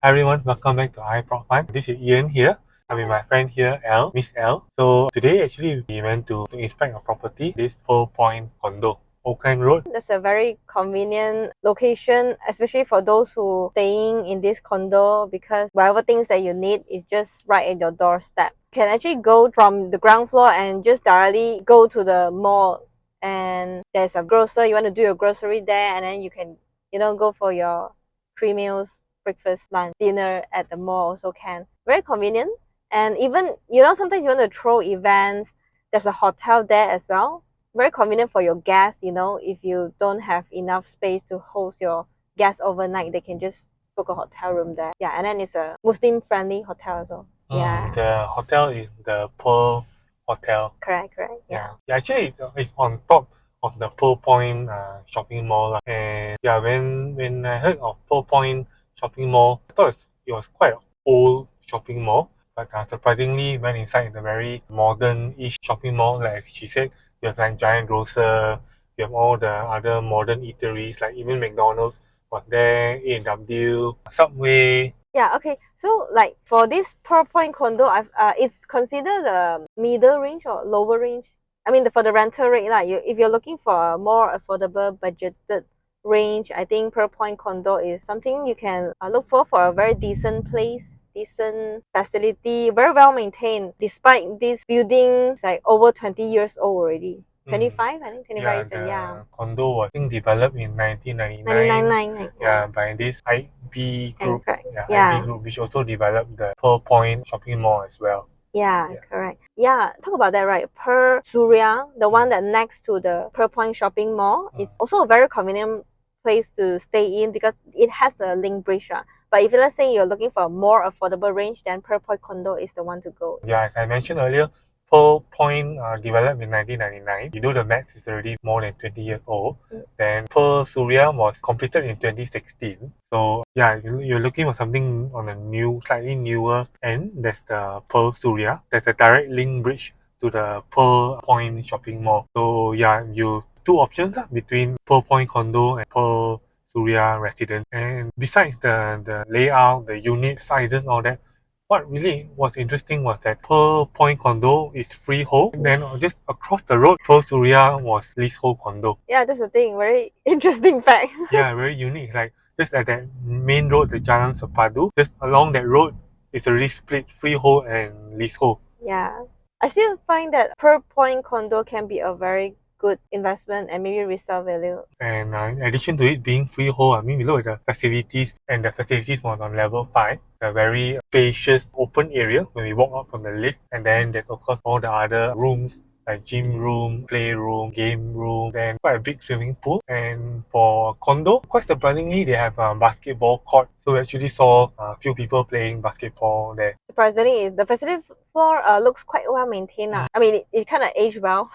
Hi everyone, welcome back to Pearl Point. This is Ian here. I'm with my friend here, Miss L. So today actually we went to inspect a property, this Pearl Point Condo, Old Klang Road. That's a very convenient location, especially for those who staying in this condo, because whatever things that you need is just right at your doorstep. You can actually go from the ground floor and just directly go to the mall, and there's a grocer. You want to do your grocery there, and then you can go for your 3 meals, breakfast, lunch, dinner at the mall also can. Very convenient. And even sometimes you want to throw events, there's a hotel there as well. Very convenient for your guests. If you don't have enough space to host your guests overnight, they can just book a hotel room there. Yeah, and then it's a Muslim friendly hotel as well. Yeah, The hotel is the Pearl Hotel. correct. Yeah. Actually it's on top of the Pearl Point shopping mall lah. And yeah, when I heard of Pearl Point shopping mall, I thought it was quite an old shopping mall. But surprisingly, went inside the very modern-ish shopping mall. Like she said, you have like giant grocer, you have all the other modern eateries, like even McDonald's was there, A&W, Subway. Yeah, okay. So like for this Pearl Point condo, it's considered the middle range or lower range. I mean, for the rental rate, like if you're looking for a more affordable budgeted range, I think Pearl Point condo is something you can look for a very decent place, decent facility, very well maintained. Despite this building is like over 20 years old already. 25, I think 25 years old. Yeah. The condo was, I think, developed in 1999. 99. Yeah, by this IB group. Correct. IB group, which also developed the Pearl Point shopping mall as well. Yeah, correct. Yeah, talk about that, right? Pearl Surya, the one that next to the Pearl Point shopping mall, it's also a very convenient place to stay in because it has a link bridge. But if let's say you're looking for a more affordable range, then Pearl Point condo is the one to go. Yeah, as I mentioned earlier, Pearl Point developed in 1999. You do the math, it's already more than 20 years old. Then Pearl Surya was completed in 2016. So yeah, you're looking for something on a slightly newer end. There's the Pearl Surya. There's a direct link bridge to the Pearl Point shopping mall. So yeah, you two options between Pearl Point condo and Pearl Surya residence. And besides the layout, the unit sizes, all that, what really was interesting was that Pearl Point Condo is freehold. Then just across the road, Pearl Surya was leasehold condo. Yeah, that's the thing. Very interesting fact. Yeah, very unique. Like just at that main road, the Jalan Sepadu, just along that road, it's already split freehold and leasehold. Yeah, I still find that Pearl Point condo can be a very good investment and maybe resale value. And in addition to it being freehold, I mean, we look at the facilities, and the facilities was on level 5, a very spacious open area when we walk out from the lift. And then there's of course all the other rooms like gym room, playroom, game room, then quite a big swimming pool. And for condo, quite surprisingly, they have a basketball court. So we actually saw a few people playing basketball there. Surprisingly, the facility floor looks quite well maintained. I mean, it kind of aged well.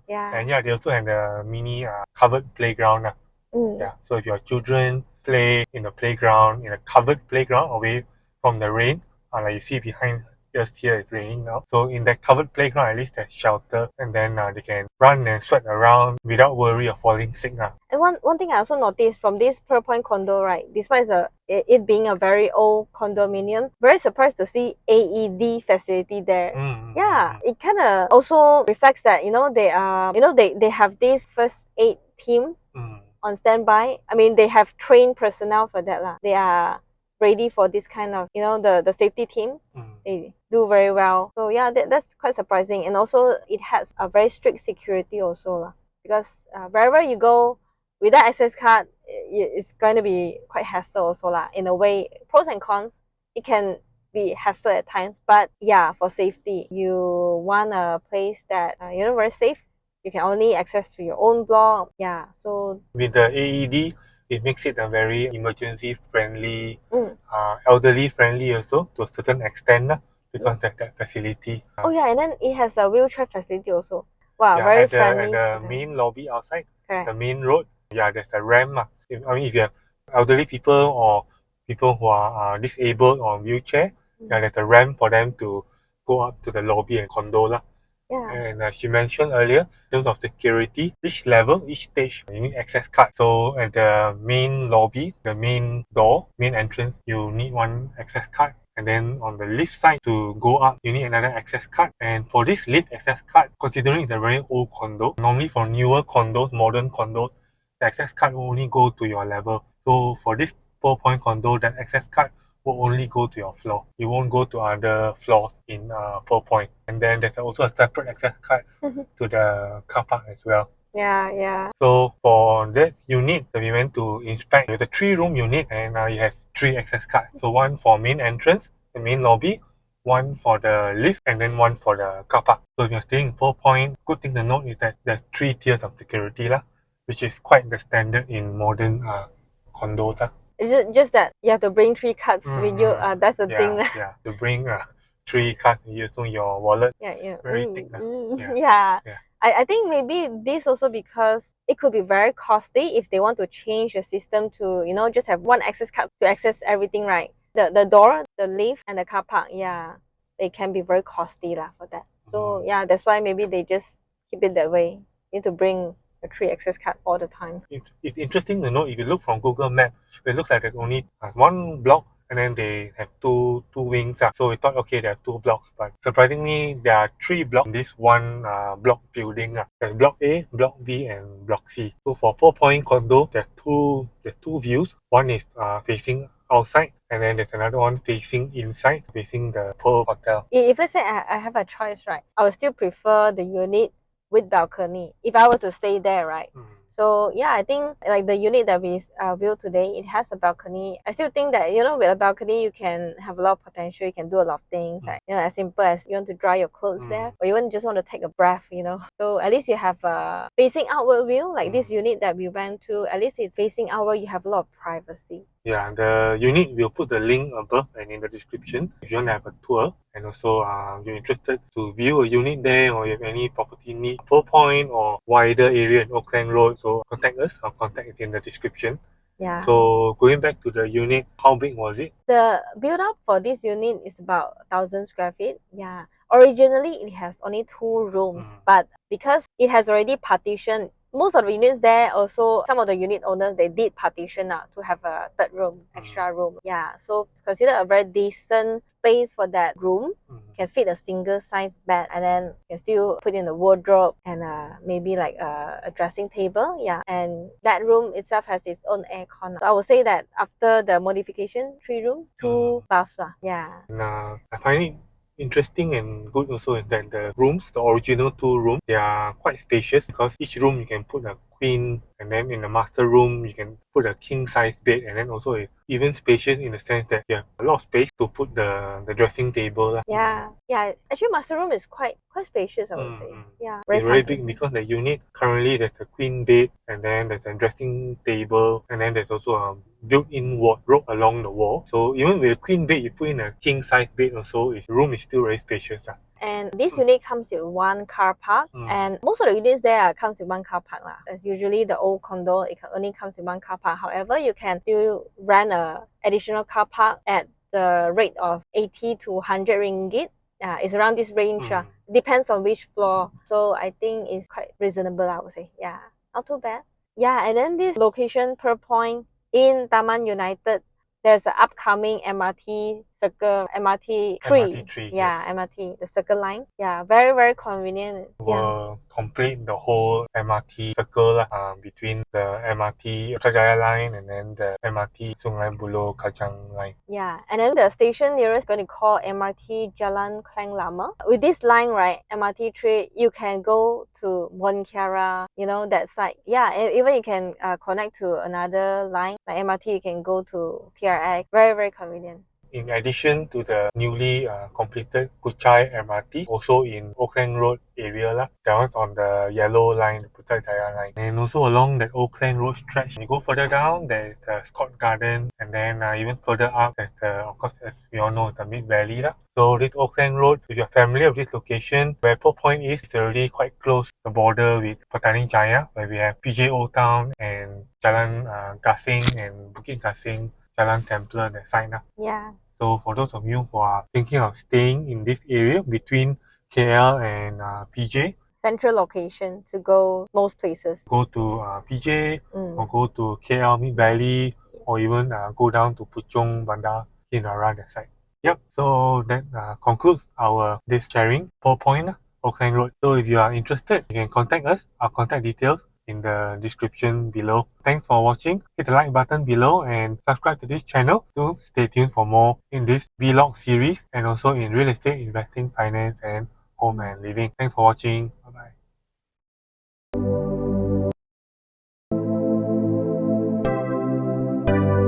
Yeah. And yeah, they also have the mini covered playground. Yeah, so if your children play in the playground, in a covered playground away from the rain, like you see behind us here, it's raining now. So in that covered playground, at least there's shelter, and then they can run and sweat around without worry of falling sick. And one thing I also noticed from this Pearl Point condo, right, despite it being a very old condominium, very surprised to see AED facility there. Yeah, it kind of also reflects that they have this first aid team on standby. I mean, they have trained personnel for that lah. They are ready for this kind of the safety team. They do very well. So yeah, that's quite surprising. And also it has a very strict security also lah, because wherever you go without access card, it's going to be quite hassle also lah. In a way, pros and cons, it can be hassle at times, but yeah, for safety, you want a place that very safe. You can only access to your own block. Yeah, so with the AED, it makes it a very emergency friendly, elderly friendly also to a certain extent because of that facility. Oh yeah, and then it has a wheelchair facility also. Wow, very friendly. At the main lobby outside, the main road, there's a ramp. If you have elderly people or people who are disabled or wheelchair, there's a ramp for them to go up to the lobby and condo . Yeah. And as you mentioned earlier, in terms of security, each level, each stage, you need access card. So at the main lobby, the main door, main entrance, you need one access card. And then on the lift side to go up, you need another access card. And for this lift access card, considering it's a very old condo, normally for newer condos, modern condos, the access card will only go to your level. So for this 4-point condo, that access card will only go to your floor. It won't go to other floors in Pearl Point. And then there's also a separate access card to the car park as well. Yeah, yeah. So for that unit that we went to inspect, it's a 3-room unit and you have 3 access cards. So one for main entrance, the main lobby, one for the lift, and then one for the car park. So if you're staying in 4-point, good thing to note is that there's 3 tiers of security lah, which is quite the standard in modern condos lah. Is it just that you have to bring 3 cards with you? That's the thing. Yeah, to bring 3 cards with you, so your wallet Yeah. very thick. Yeah. Yeah. I think maybe this also because it could be very costly if they want to change the system to, just have one access card to access everything, right? The door, the lift, and the car park, yeah, it can be very costly lah for that. So yeah, that's why maybe they just keep it that way. You need to bring a 3 access card all the time. It's interesting to know, if you look from Google Maps, it looks like there's only one block and then they have two wings. So we thought, okay, there are 2 blocks, but surprisingly, there are 3 blocks in this one block building. There's Block A, Block B, and Block C. So for 4-point condo, there's two views. One is facing outside, and then there's another one facing inside, facing the Pearl Hotel. If let's say I have a choice, right, I would still prefer the unit with balcony if I were to stay there, right? So yeah, I think like the unit that we built today, it has a balcony. I still think that with a balcony you can have a lot of potential. You can do a lot of things, like as simple as you want to dry your clothes there, or you just want to take a breath. So at least you have a facing outward view. Like this unit that we went to, at least it's facing outward. You have a lot of privacy. Yeah, the unit, we'll put the link above and in the description if you want to have a tour. And also, you're interested to view a unit there, or you have any property need, 4-point or wider area in Old Klang Road, so contact us. Our contact is in the description. Yeah. So going back to the unit, how big was it? The build up for this unit is about 1,000 square feet. Yeah. Originally, it has only 2 rooms, but because it has already partitioned, most of the units there also, some of the unit owners, they did partition to have a 3rd room, extra room. Yeah, so it's considered a very decent space for that room. Can fit a single size bed, and then can still put in a wardrobe and maybe like a dressing table. Yeah, and that room itself has its own aircon. So I would say that after the modification, 3 rooms, 2 baths. Yeah. And, I find it interesting and good also is that the rooms, the original 2 rooms, they are quite spacious, because each room you can put a queen, and then in the master room you can put a king size bed, and then also it's even spacious in the sense that you have a lot of space to put the dressing table. Yeah, actually master room is quite spacious, I would say. Yeah, very big, because the unit currently there's a queen bed, and then there's a dressing table, and then there's also a built-in wardrobe along the wall. So even with a queen bed, you put in a king size bed also, the room is still very spacious. And this unit comes with 1 car park, and most of the units there comes with 1 car park. As usually the old condo, it only comes with 1 car park. However, you can still rent a additional car park at the rate of 80 to 100 ringgit. It's around this range. Depends on which floor. So I think it's quite reasonable, I would say. Yeah, not too bad. Yeah, and then this location, Pearl Point in Taman United, there's an upcoming MRT circle, MRT 3. Yeah, yes. MRT, the circle line. Yeah, very, very convenient. Will complete the whole MRT circle between the MRT Putrajaya line and then the MRT Sungai Buloh Kajang line. Yeah, and then the station nearest is going to call MRT Jalan Klang Lama. With this line, right, MRT 3, you can go to Monkiara, that side. Yeah, and even you can connect to another line, like MRT, you can go to TRX. Very, very convenient. In addition to the newly completed Kuchai MRT, also in Old Klang Road area, that one's on the yellow line, the Putrajaya line. And also along that Old Klang Road stretch, you go further down, there's the Scott Garden, and then even further up, there's of course, as we all know, the Mid Valley. So this Old Klang Road, if you're familiar with this location, where Pearl Point is, it's already quite close to the border with Petaling Jaya, where we have PJ Old Town and Jalan Gasing and Bukit Gasing, Jalan Templar, that side. Yeah. So for those of you who are thinking of staying in this area between KL and PJ. Central location to go most places. Go to PJ or go to KL Mid Valley or even go down to Puchong, Bandar, in around that side. Yep, so that concludes our this sharing. Pearl Point, Old Klang Road. So if you are interested, you can contact us. Our contact details in the description below. Thanks for watching. Hit the like button below and subscribe to this channel to stay tuned for more in this vlog series and also in real estate investing, finance and home and living. Thanks for watching.